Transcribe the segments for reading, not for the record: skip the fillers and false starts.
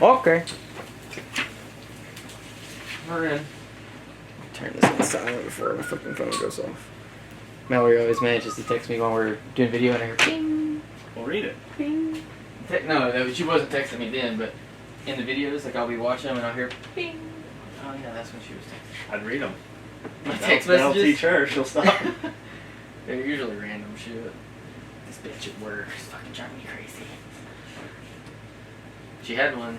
Okay. We're in. Turn this on silent before my fucking phone goes off. Mallory always manages to text me while we're doing video and I hear ping. Well, read it. Ping. No, she wasn't texting me then, but in the videos, like I'll be watching them and I'll hear ping. Oh yeah, that's when she was texting. I'd read them. My text That'll messages? teach her. She'll stop. They're usually random shit. This bitch at work is fucking driving me crazy. She had one.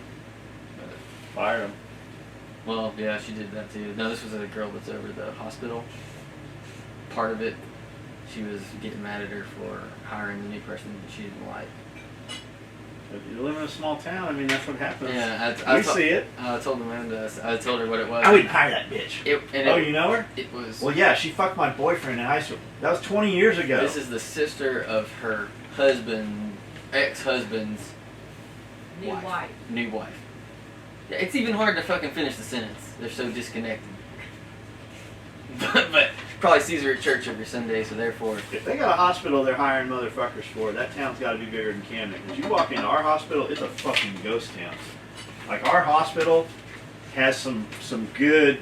Fire him. Well, yeah, she did that too. No, this was a girl that's over at the hospital. Part of it, she was getting mad at her for hiring the new person that she didn't like. If you live in a small town, I mean, that's what happens. Yeah, we see it. I told Amanda, I told her what it was. I wouldn't hire that bitch. You know her? It was... Well, yeah, she fucked my boyfriend in high school. That was 20 years ago. This is the sister of her husband, ex-husband's New wife. New wife. Yeah, it's even hard to fucking finish the sentence. They're so disconnected. but probably sees her at church every Sunday, so therefore... If they got a hospital they're hiring motherfuckers for, that town's got to be bigger than Camden. Because you walk into our hospital, it's a fucking ghost town. Like, our hospital has some good,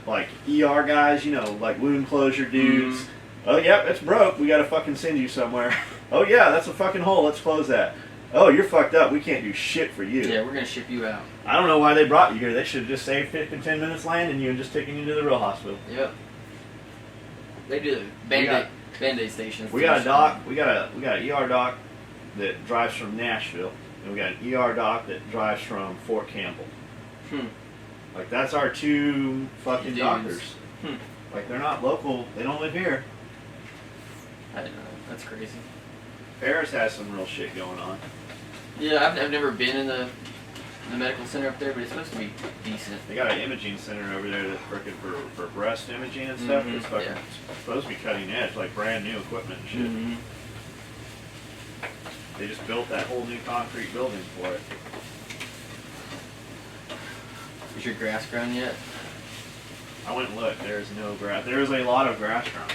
like, ER guys, you know, like wound closure dudes. Mm-hmm. Oh, yep, it's broke. We got to fucking send you somewhere. Oh, yeah, that's a fucking hole. Let's close that. Oh, you're fucked up. We can't do shit for you. Yeah, we're going to ship you out. I don't know why they brought you here. They should have just saved 10 minutes landing you and just taken you to the real hospital. Yep. They do Band-Aid stations. We got a doc. We got an ER doc that drives from Nashville, and we got an ER doc that drives from Fort Campbell. Like, that's our two fucking doctors. Like, they're not local. They don't live here. I didn't know. That's crazy. Paris has some real shit going on. Yeah, I've never been in the medical center up there, but it's supposed to be decent. They got an imaging center over there that's freaking for breast imaging and stuff. It's fucking supposed to be cutting edge, like brand new equipment and shit. They just built that whole new concrete building for it. Is your grass grown yet? I went and looked. There is no grass. There is a lot of grass grown.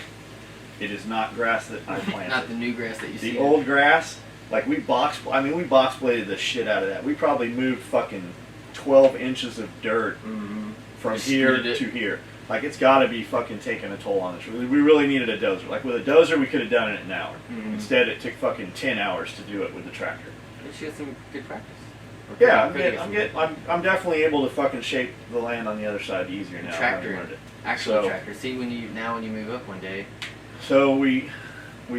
It is not grass that I planted. Not the new grass that you see. The old grass, like we box bladed the shit out of that. We probably moved fucking 12 inches of dirt from here to here. Like, it's got to be fucking taking a toll on us. We really needed a dozer. Like, with a dozer, we could have done it in an hour. Instead, it took fucking 10 hours to do it with the tractor. She has some good practice. Yeah, I'm definitely able to fucking shape the land on the other side easier now. Tractor, actual tractor. See, when you move up one day. So we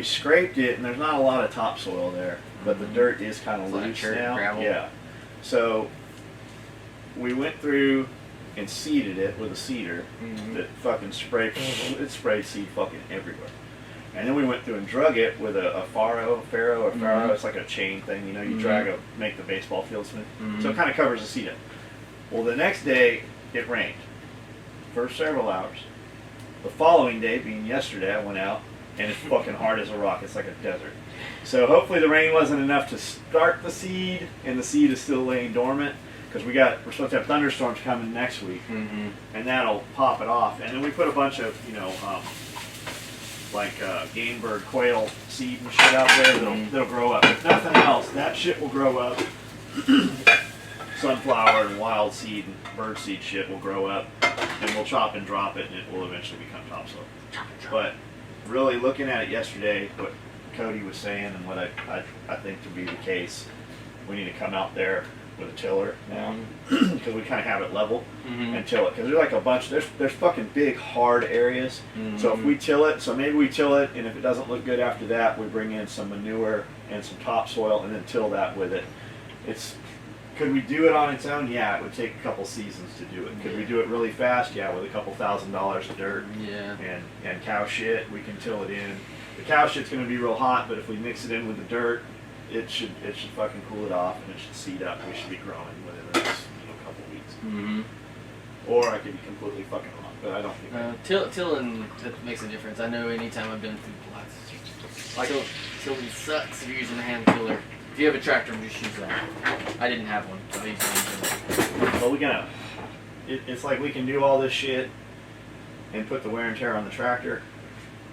scraped it, and there's not a lot of topsoil there, but the dirt is kind of loose now. Gravel. Yeah. So we went through and seeded it with a seeder that fucking sprayed. It sprayed seed fucking everywhere. And then we went through and drug it with a farrow. It's like a chain thing, you know. You drag make the baseball field smooth. So it kind of covers the seed up. Well, the next day it rained for several hours. The following day, being yesterday, I went out and it's fucking hard as a rock. It's like a desert. So hopefully the rain wasn't enough to start the seed, and the seed is still laying dormant, because we're supposed to have thunderstorms coming next week, and that'll pop it off. And then we put a bunch of game bird quail seed and shit out there that'll grow up. If nothing else, that shit will grow up. Sunflower and wild seed and bird seed shit will grow up, and we'll chop and drop it, and it will eventually become topsoil. But really looking at it yesterday, what Cody was saying and what I think to be the case, we need to come out there with a tiller now, because we kind of have it level, and till it, because there's like a bunch, there's fucking big hard areas. So if we till it, maybe we till it, and if it doesn't look good after that, we bring in some manure and some topsoil and then till that with it. Could we do it on its own? Yeah, it would take a couple seasons to do it. Could we do it really fast? Yeah, with a couple $1,000s of dirt and cow shit, we can till it in. The cow shit's going to be real hot, but if we mix it in with the dirt, it should fucking cool it off, and it should seed up. We should be growing within the next couple weeks. Or I could be completely fucking wrong, but I don't think tilling makes a difference. I know anytime I've done food plots, tilling sucks if you're using a hand tiller. If you have a tractor, just use that. I didn't have one, so I used one. Well, it's like we can do all this shit and put the wear and tear on the tractor,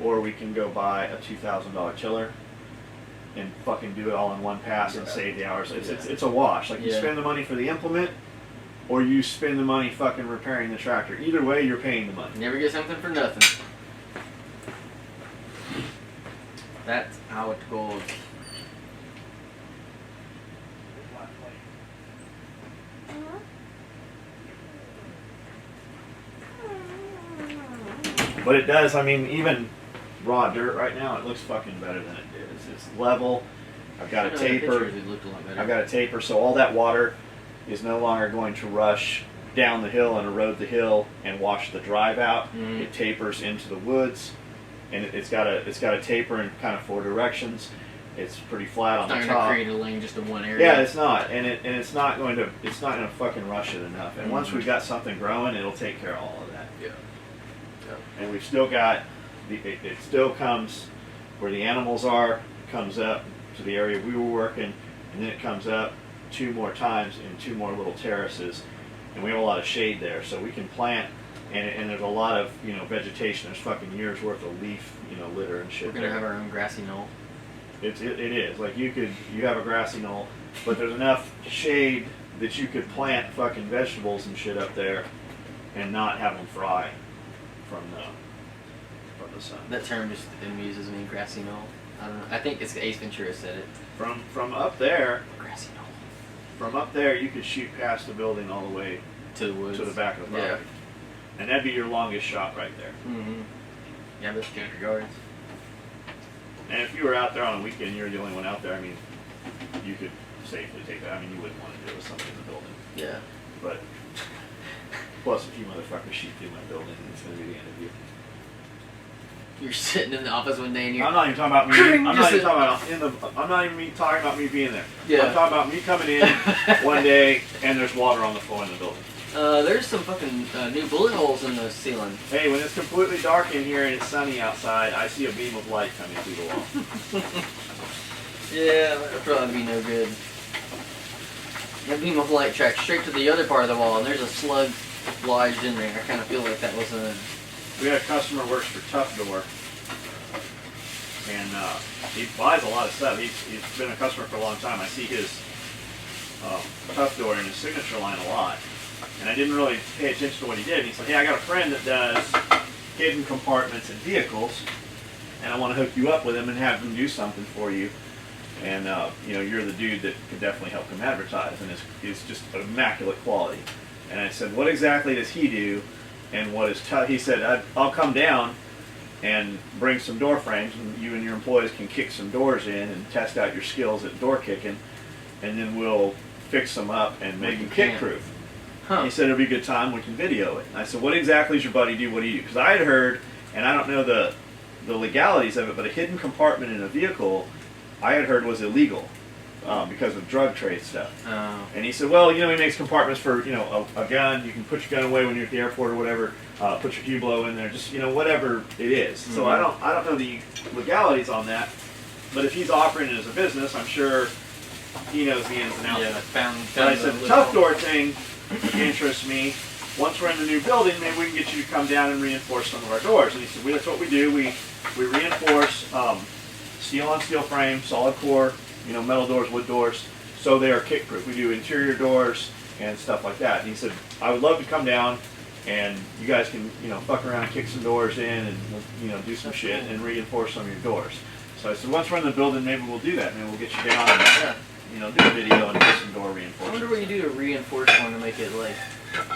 or we can go buy a $2,000 tiller and fucking do it all in one pass and Yeah. save the hours. Yeah. It's a wash. Like you Yeah. spend the money for the implement, or you spend the money fucking repairing the tractor. Either way, you're paying the money. Never get something for nothing. That's how it goes. But it does. I mean, even raw dirt right now, it looks fucking better than it did. It's level. I've got a The taper. pictures, it looked a lot better. I've got a taper, so all that water is no longer going to rush down the hill and erode the hill and wash the drive out. Mhm. It tapers into the woods, and it's got a taper in kind of 4 directions. It's pretty flat on It's not the gonna top. create a lane just in one area. Yeah, it's not, and it's not going to fucking rush it enough. And once Mhm. we've got something growing, it'll take care of all of that. Yeah. And we've still got it still comes where the animals are, comes up to the area we were working, and then it comes up 2 more times in 2 more little terraces, and we have a lot of shade there, so we can plant. And there's a lot of vegetation. There's fucking years worth of leaf litter and shit. We're gonna there. have our own grassy knoll. It is like you have a grassy knoll, but there's enough shade that you could plant fucking vegetables and shit up there, and not have them fry from the sun. That term just amuses me, grassy knoll. I don't know. I think it's Ace Ventura said it. From up there, Grassy knoll. from up there, you could shoot past the building all the way To the woods. to the back of the Yeah. property, and that'd be your longest shot right there. Mm-hmm. Yeah, that's junkyards. And if you were out there on a weekend, you're the only one out there. I mean, you could safely take that. I mean, you wouldn't want to deal with something in the building, Yeah. but plus, if you motherfuckers shoot through my building, it's gonna be the end of you. You're sitting in the office one day and you're. I'm not even talking about me. Cring, I'm not just even talking about I'm not even talking about me being there. Yeah. I'm talking about me coming in one day and there's water on the floor in the building. There's some fucking new bullet holes in the ceiling. Hey, when it's completely dark in here and it's sunny outside, I see a beam of light coming through the wall. Yeah, that'd probably be no good. That beam of light tracks straight to the other part of the wall, and there's a slug lodged in there. I kind of feel like that was a. We had a customer who works for Tough Door, and he buys a lot of stuff. He's been a customer for a long time. I see his Tough Door in his signature line a lot, and I didn't really pay attention to what he did. And he said, "Hey, I got a friend that does hidden compartments in vehicles, and I want to hook you up with him and have him do something for you. And you're the dude that could definitely help him advertise, and it's just immaculate quality." And I said, "What exactly does he do? And what is tough?" He said, "I'll come down and bring some door frames, and you and your employees can kick some doors in and test out your skills at door kicking, and then we'll fix them up and make them kick-proof." Huh. He said, "It'll be a good time. We can video it." And I said, "What exactly does your buddy do? What do you do?" Because I had heard, and I don't know the legalities of it, but a hidden compartment in a vehicle, I had heard was illegal because of drug trade stuff. Oh. And he said, "Well, he makes compartments for, a gun. You can put your gun away when you're at the airport or whatever. Put your Hublot in there, just, whatever it is." Mm-hmm. So I don't know the legalities on that, but if he's offering it as a business, I'm sure he knows the ins and outs. Yeah, of it. found But I the said, the loophole. Tough Door thing interests me. Once we're in the new building, maybe we can get you to come down and reinforce some of our doors. And he said, "That's what we do. We reinforce steel on steel frame, solid core, metal doors, wood doors, so they are kick-proof. We do interior doors and stuff like that." And he said, "I would love to come down and you guys can, fuck around, kick some doors in and, do some shit and reinforce some of your doors." So I said, "Once we're in the building, maybe we'll do that. Maybe we'll get you down and, do a video and do some door I reinforcement." wonder what you do to reinforce one to make it like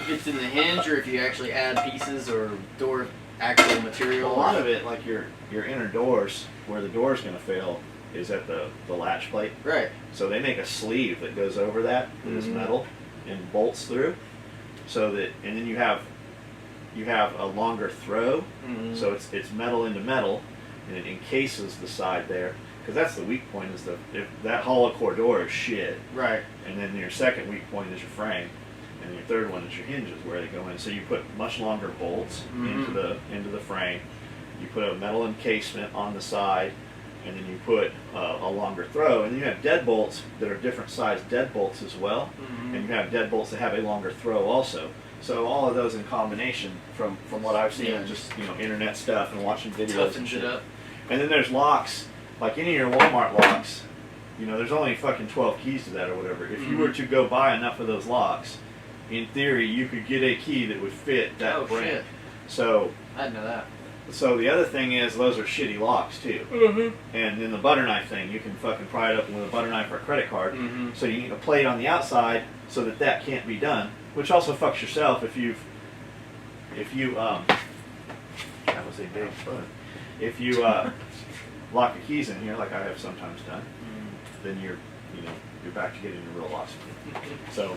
if it's in the hinge, or if you actually add pieces or door actual material. A lot of it, like your inner doors, where the door's going to fail, is at the latch plate. Right. So they make a sleeve that goes over that is Mhm. metal and bolts through, so that, and then you have a longer throw, Mhm. so it's metal into metal, and it encases the side there, because that's the weak point, is if that hollow core door is shit, Right. and then your second weak point is your frame, and your third one is your hinges where they go in. So you put much longer bolts into the frame. You put a metal encasement on the side, and then you put a longer throw. And then you have deadbolts that are different size deadbolts as well, Mhm. and you have deadbolts that have a longer throw also. So all of those in combination, from what I've seen, Yeah. just internet stuff and watching videos and Toughens shit. it up. And then there's locks, like any of your Walmart locks. You know, there's only fucking 12 keys to that or whatever. If you were to go buy enough of those locks, in theory, you could get a key that would fit that brand. Shit. So I didn't know that. So the other thing is, those are shitty locks too. Mm-hmm. And then the butter knife thing, you can fucking pry it up with a butter knife or a credit card. Mm-hmm. So you need a plate on the outside so that that can't be done, which also fucks yourself if you that was a big fun. If you lock the keys in here, like I have sometimes done, then you're back to getting your real locks. So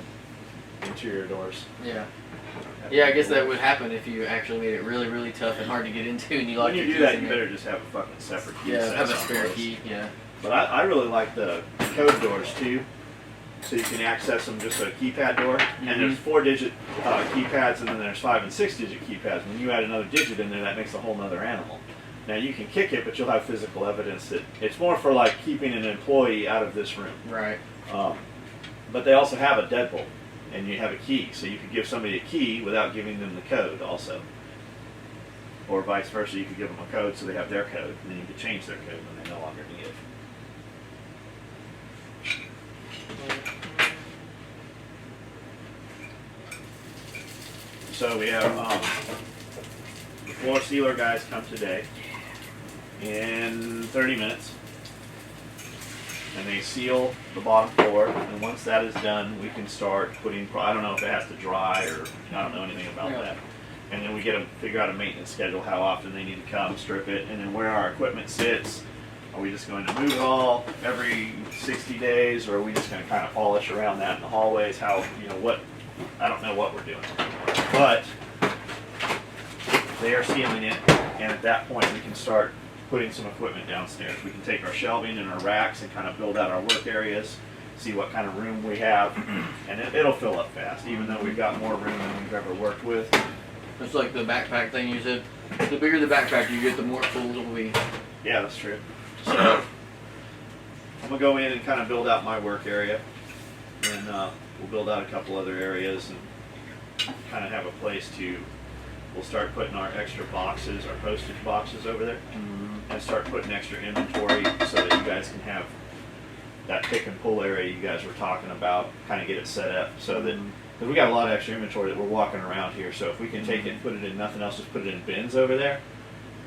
interior doors. Yeah. Yeah, I guess that would happen if you actually made it really, really tough and hard to get into, and you lock When you your do keys that, in you there. better just have a fucking separate key. Yeah, set have a on spare those. key. Yeah. But I really like the code doors too, so you can access them just a keypad door. And there's 4-digit keypads, and then there's 5- and 6-digit keypads. When you add another digit in there, that makes a whole nother animal. Now you can kick it, but you'll have physical evidence that it's more for like keeping an employee out of this room. Right. But they also have a deadbolt, and you have a key, so you could give somebody a key without giving them the code also. Or vice versa, you could give them a code so they have their code, and then you could change their code when they no longer need it. So we have the floor sealer guys come today in 30 minutes. And they seal the bottom floor, and once that is done, we can start putting, I don't know if it has to dry, or I don't know anything about that. And then we get to figure out a maintenance schedule, how often they need to come, strip it, and then where our equipment sits. Are we just going to move it all every 60 days, or are we just going to kind of polish around that in the hallways? How, I don't know what we're doing. But they are sealing it, and at that point we can start putting some equipment downstairs. We can take our shelving and our racks and kind of build out our work areas, see what kind of room we have, and it'll fill up fast, even though we've got more room than we've ever worked with. It's like the backpack thing you said. The bigger the backpack you get, the more full it'll be. Yeah, that's true. So I'm gonna go in and kind of build out my work area, and we'll build out a couple other areas and kind of have a place to. We'll start putting our extra boxes, our postage boxes over there, and start putting extra inventory so that you guys can have that pick and pull area you guys were talking about, kind of get it set up so that, because we got a lot of extra inventory that we're walking around here, so if we can take it and put it in nothing else, just put it in bins over there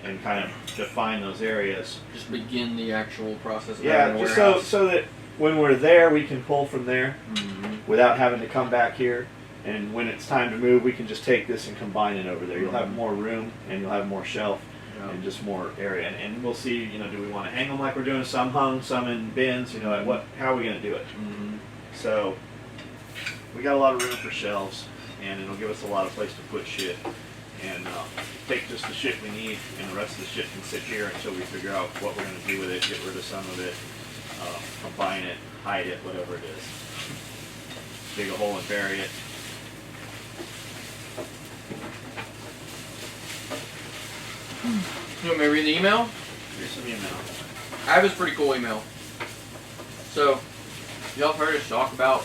and kind of define those areas. Just begin the actual process of Yeah, having a just warehouse. so that when we're there, we can pull from there without having to come back here. And when it's time to move, we can just take this and combine it over there. You'll have more room, and you'll have more shelf, and just more area. And we'll see, do we want to hang them like we're doing, some hung, some in bins, how are we going to do it? So we got a lot of room for shelves, and it'll give us a lot of place to put shit. And take just the shit we need, and the rest of the shit can sit here until we figure out what we're going to do with it, get rid of some of it, combine it, hide it, whatever it is. Dig a hole and bury it. You want me to read the email? Here's some email. I have this pretty cool email. So, y'all have heard us talk about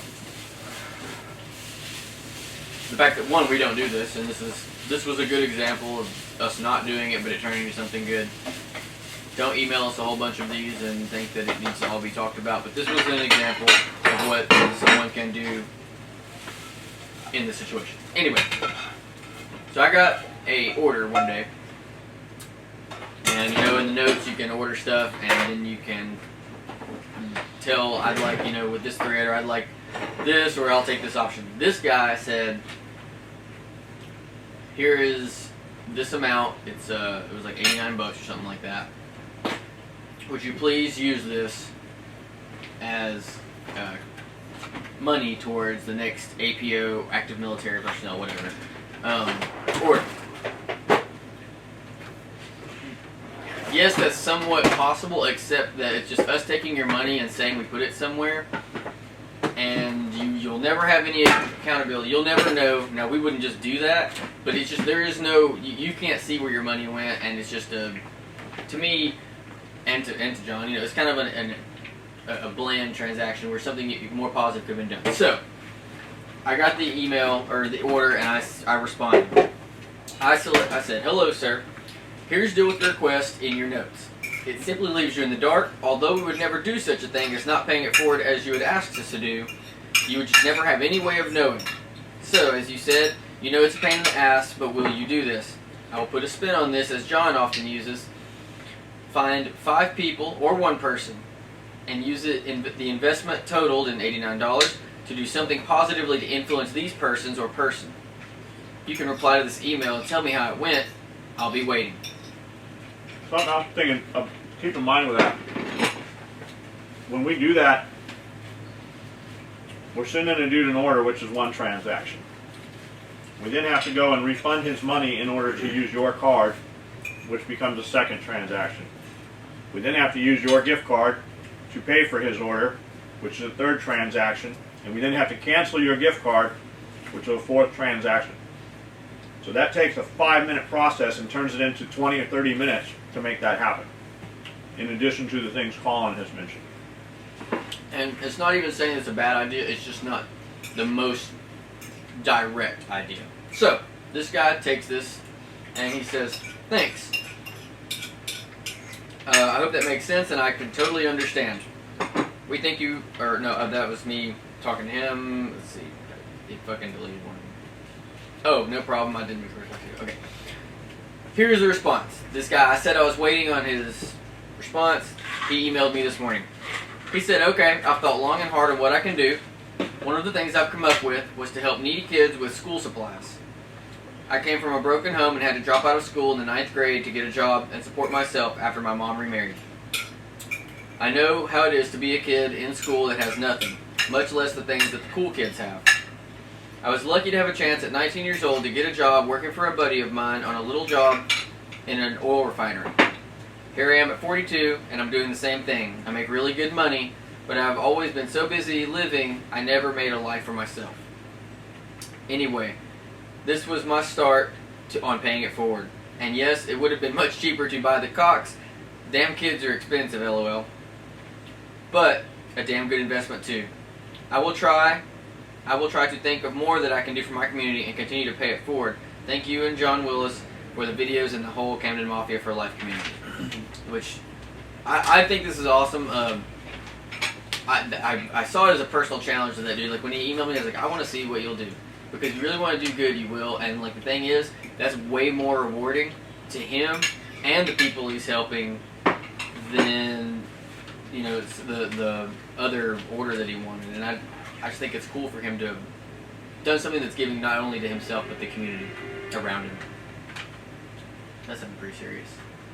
the fact that, one, we don't do this, and this was a good example of us not doing it, but it turning into something good. Don't email us a whole bunch of these and think that it needs to all be talked about, but this was an example of what someone can do in this situation. Anyway, so I got a order one day, and in the notes you can order stuff, and then you can tell, I'd like, with this thread, or I'd like this, or I'll take this option. This guy said, here is this amount, it was like 89 bucks or something like that. Would you please use this as money towards the next APO, active military personnel, whatever, order. Yes, that's somewhat possible, except that it's just us taking your money and saying we put it somewhere, and you'll never have any accountability. You'll never know. Now, we wouldn't just do that, but it's just, there is no, you can't see where your money went, and it's just to me, and to John, it's kind of a bland transaction where something more positive could have been done. So, I got the email, or the order, and I responded. I said, hello, sir. Here's deal with the request in your notes. It simply leaves you in the dark. Although we would never do such a thing as not paying it forward as you had asked us to do, you would just never have any way of knowing. So, as you said, you know it's a pain in the ass, but will you do this? I will put a spin on this as John often uses. Find 5 people or 1 person and use it in the investment totaled in $89 to do something positively to influence these persons or person. You can reply to this email and tell me how it went. I'll be waiting. Something I was thinking, keep in mind with that, when we do that, we're sending a dude an order, which is 1 transaction. We then have to go and refund his money in order to use your card, which becomes a 2nd transaction. We then have to use your gift card to pay for his order, which is a 3rd transaction. And we then have to cancel your gift card, which is a 4th transaction. So that takes a 5-minute process and turns it into 20 or 30 minutes to make that happen, in addition to the things Colin has mentioned. And it's not even saying it's a bad idea, it's just not the most direct idea. So, this guy takes this and he says, thanks. I hope that makes sense and I can totally understand. We think you, or no, that was me talking to him. Let's see, he fucking deleted one. Oh, no problem, I didn't refer to you. Okay. Here's the response. This guy, I said I was waiting on his response. He emailed me this morning. He said, okay, I've thought long and hard on what I can do. One of the things I've come up with was to help needy kids with school supplies. I came from a broken home and had to drop out of school in the 9th grade to get a job and support myself after my mom remarried. I know how it is to be a kid in school that has nothing, much less the things that the cool kids have. I was lucky to have a chance at 19 years old to get a job working for a buddy of mine on a little job in an oil refinery. Here I am at 42 and I'm doing the same thing. I make really good money, but I've always been so busy living I never made a life for myself. Anyway, this was my start on paying it forward. And yes, it would have been much cheaper to buy the cocks. Damn kids are expensive, LOL. But a damn good investment too. I will try to think of more that I can do for my community and continue to pay it forward. Thank you and John Willis for the videos and the whole Camden Mafia for Life community. Which, I think this is awesome. I saw it as a personal challenge to that dude. Like when he emailed me, I was like, I want to see what you'll do. Because you really want to do good, you will. And like the thing is, that's way more rewarding to him and the people he's helping than, you know, it's the other order that he wanted. And I just think it's cool for him to have done something that's giving not only to himself, but the community around him. That's something pretty serious.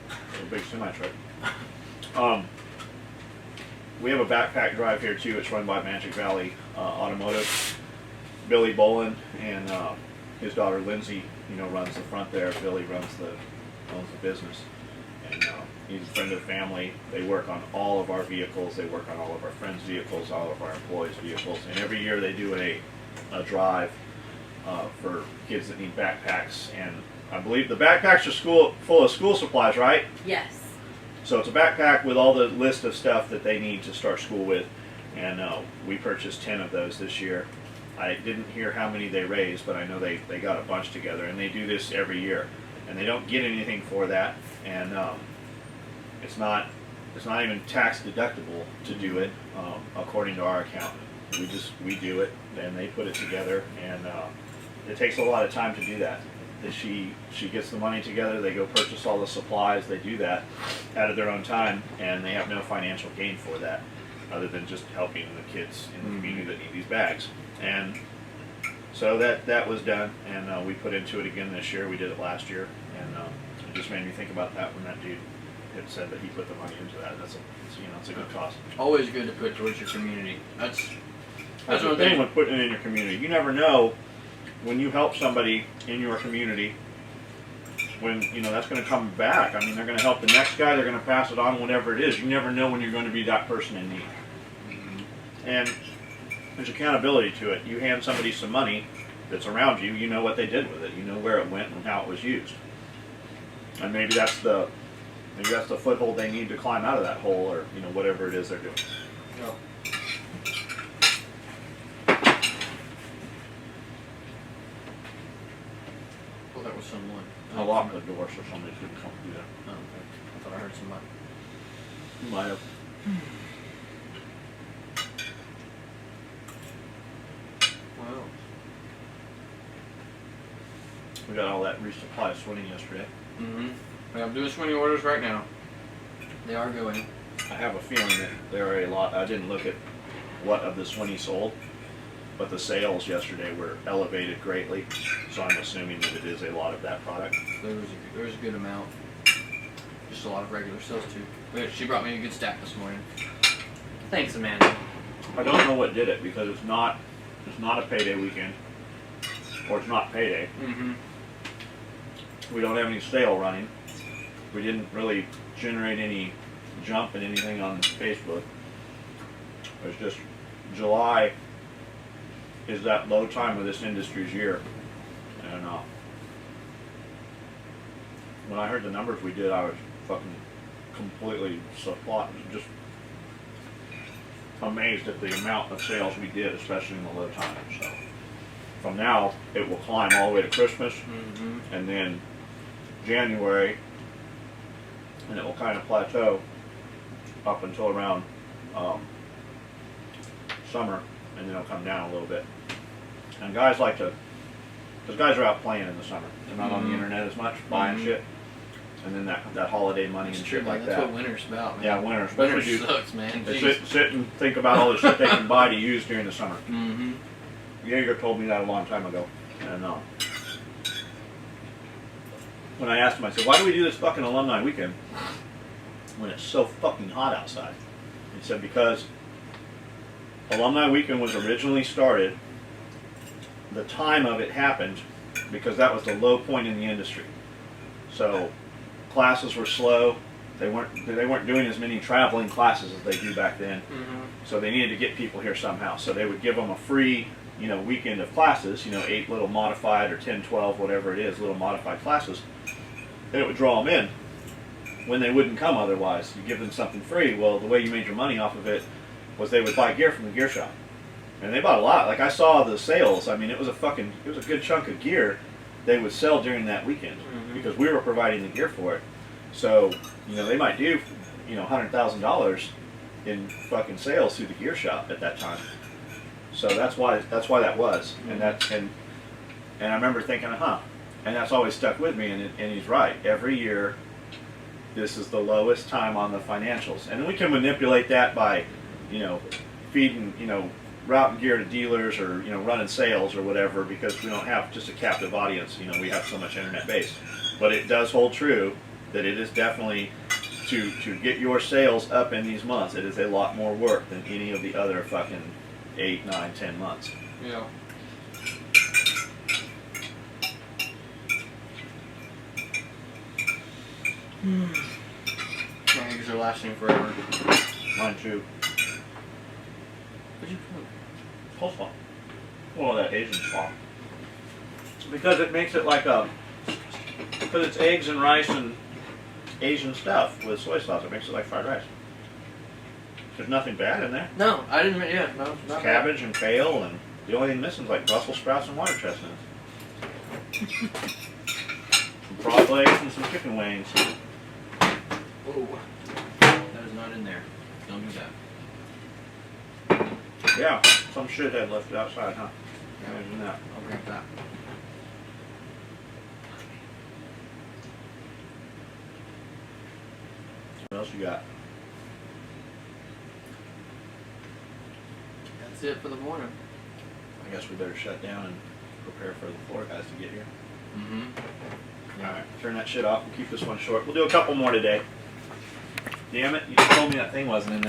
A big semi-truck. We have a backpack drive here too. It's run by Magic Valley Automotive. Billy Bolin and his daughter Lindsay, you know, runs the front there. Billy owns the business, and he's a friend of the family. They work on all of our vehicles. They work on all of our friends' vehicles, all of our employees' vehicles, and every year they do a drive for kids that need backpacks. And I believe the backpacks are full of school supplies, right? Yes. So it's a backpack with all the list of stuff that they need to start school with, and we purchased 10 of those this year. I didn't hear how many they raised, but I know they got a bunch together, and they do this every year, and they don't get anything for that, and it's not even tax deductible to do it according to our accountant. We do it, and they put it together, and it takes a lot of time to do that. She gets the money together, they go purchase all the supplies, they do that out of their own time, and they have no financial gain for that other than just helping the kids in the community that need these bags. And so that was done, and we put into it again this year. We did it last year, and it just made me think about that when that dude had said that he put the money into that. It's a good cause. Always good to put towards your community. That's the thing with putting it in your community. You never know when you help somebody in your community, when that's going to come back. I mean, they're going to help the next guy. They're going to pass it on, whatever it is. You never know when you're going to be that person in need. And there's accountability to it. You hand somebody some money that's around you. You know what they did with it. You know where it went and how it was used. And maybe that's the foothold they need to climb out of that hole, or whatever it is they're doing. Yeah. Well, that was someone. I locked the door so somebody couldn't come through there. Oh, okay. I thought I heard somebody. Might have. Well, We got all that resupply of swinning yesterday. I'm doing swinging orders right now. They are going. I have a feeling that there are a lot. I didn't look at what of the swinny sold, but the sales yesterday were elevated greatly. So I'm assuming that it is a lot of that product. There was a good amount. Just a lot of regular sales too. She brought me a good stack this morning. Thanks, Amanda. I don't know what did it because it's not a payday weekend, or it's not payday. We don't have any sale running. We didn't really generate any jump in anything on Facebook. It's just July is that low time of this industry's year, and when I heard the numbers we did, I was fucking completely just amazed at the amount of sales we did, especially in the low time. So from now, it will climb all the way to Christmas, and then January, and it will kind of plateau up until around summer, and then it'll come down a little bit. And guys like to, because guys are out playing in the summer. They're not on the internet as much, buying shit. And then that holiday money and shit like that. That's what winter's about, man. Yeah, winter. Winter sucks, man. They sit and think about all the shit they can buy to use during the summer. Jaeger told me that a long time ago. And when I asked him, I said, why do we do this fucking alumni weekend when it's so fucking hot outside? He said, because alumni weekend was originally started, the time of it happened because that was the low point in the industry. So classes were slow. They weren't doing as many traveling classes as they do back then. So they needed to get people here somehow. So they would give them a free, weekend of classes, 8 little modified or 10, 12, whatever it is, little modified classes. And it would draw them in when they wouldn't come otherwise. You give them something free. Well, the way you made your money off of it was they would buy gear from the gear shop. And they bought a lot. Like I saw the sales. I mean, it was a good chunk of gear they would sell during that weekend because we were providing the gear for it. So, they might do, $100,000 in fucking sales through the gear shop at that time. So that's why that was. And I remember thinking, and that's always stuck with me. And he's right. Every year, this is the lowest time on the financials, and we can manipulate that by, feeding, routing gear to dealers or running sales or whatever, because we don't have just a captive audience. We have so much internet base. But it does hold true that it is definitely to get your sales up in these months. It is a lot more work than any of the other fucking 8, 9, 10 months. Yeah. Eggs are lasting forever. Mine too. What'd you put? Coleslaw. Well, that Asian slaw. Because it makes it like because it's eggs and rice and Asian stuff with soy sauce. It makes it like fried rice. There's nothing bad in there. No, I didn't. Yeah, no, It's not cabbage and kale, and the only thing missing is like Brussels sprouts and water chestnuts. Some frog legs and some chicken wings. Oh, that is not in there. Don't do that. Yeah, some shithead left it outside, huh? Imagine that. I'll grab that. What else you got? That's it for the morning. I guess we better shut down and prepare for the floor guys to get here. Alright, turn that shit off. We'll keep this one short. We'll do a couple more today. Damn it, you just told me that thing wasn't in there.